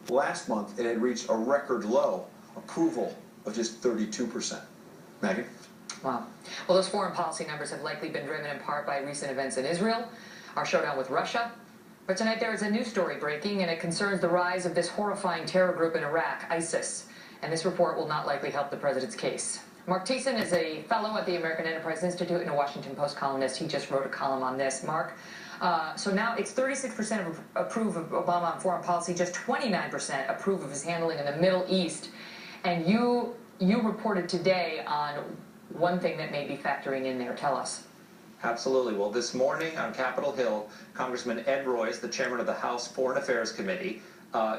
Last month, it had reached a record low approval of just 32%. Megan? Wow. Well, those foreign policy numbers have likely been driven in part by recent events in Israel, our showdown with Russia. But tonight there is a new story breaking, and it concerns the rise of this horrifying terror group in Iraq, ISIS. And this report will not likely help the president's case. Mark Thiessen is a fellow at the American Enterprise Institute and a Washington Post columnist. He just wrote a column on this. Mark, so now it's 36% approve of Obama on foreign policy, just 29% approve of his handling in the Middle East. And you reported today on one thing that may be factoring in there. Tell us. Absolutely. Well, this morning on Capitol Hill, Congressman Ed Royce, the chairman of the House Foreign Affairs Committee,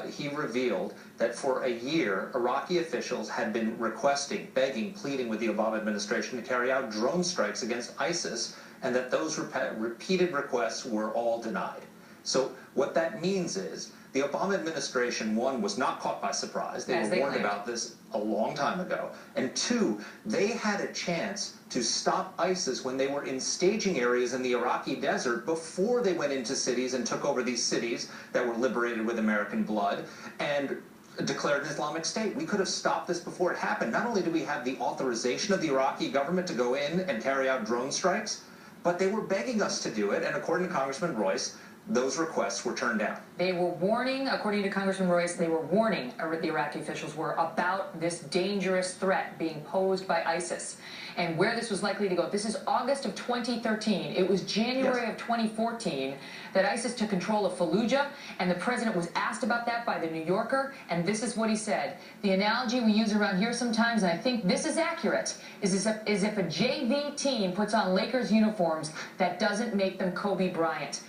he revealed that for a year, Iraqi officials had been requesting, begging, pleading with the Obama administration to carry out drone strikes against ISIS, and that those repeated requests were all denied. So what that means is the Obama administration, one, was not caught by surprise. They were warned about this a long time ago. And two, they had a chance to stop ISIS when they were in staging areas in the Iraqi desert before they went into cities and took over these cities that were liberated with American blood and declared an Islamic State. We could have stopped this before it happened. Not only do we have the authorization of the Iraqi government to go in and carry out drone strikes, but they were begging us to do it, and according to Congressman Royce, those requests were turned down. They were warning, according to Congressman Royce, they were warning the Iraqi officials were about this dangerous threat being posed by ISIS and where this was likely to go. This is August of 2013. It was January of 2014 that ISIS took control of Fallujah, and the president was asked about that by the New Yorker, and this is what he said. The analogy we use around here sometimes, and I think this is accurate, is if a JV team puts on Lakers uniforms, that doesn't make them Kobe Bryant.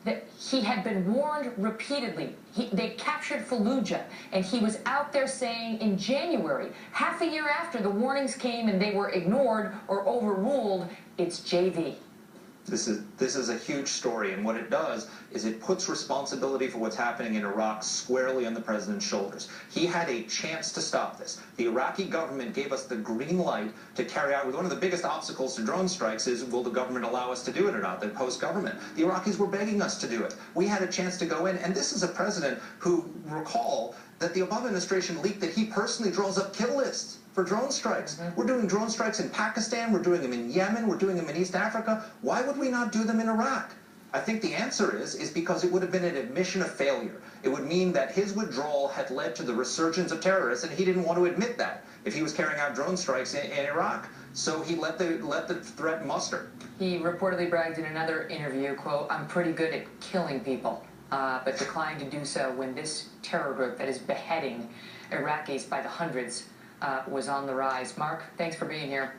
That he had been warned repeatedly. They captured Fallujah, and he was out there saying in January, half a year after the warnings came and they were ignored or overruled, it's JV. This is a huge story, and what it does is it puts responsibility for what's happening in Iraq squarely on the president's shoulders. He had a chance to stop this. The Iraqi government gave us the green light to carry out. One of the biggest obstacles to drone strikes is, will the government allow us to do it or not, the post-government. The Iraqis were begging us to do it. We had a chance to go in, and this is a president who, recall, that the Obama administration leaked that he personally draws up kill lists for drone strikes. We're doing drone strikes in Pakistan, we're doing them in Yemen, we're doing them in East Africa. Why would we not do them in Iraq? I think the answer is because it would have been an admission of failure. It would mean that his withdrawal had led to the resurgence of terrorists, and he didn't want to admit that if he was carrying out drone strikes in Iraq. So he let the threat muster. He reportedly bragged in another interview, quote, "I'm pretty good at killing people," but declined to do so when this terror group that is beheading Iraqis by the hundreds was on the rise. Mark, thanks for being here.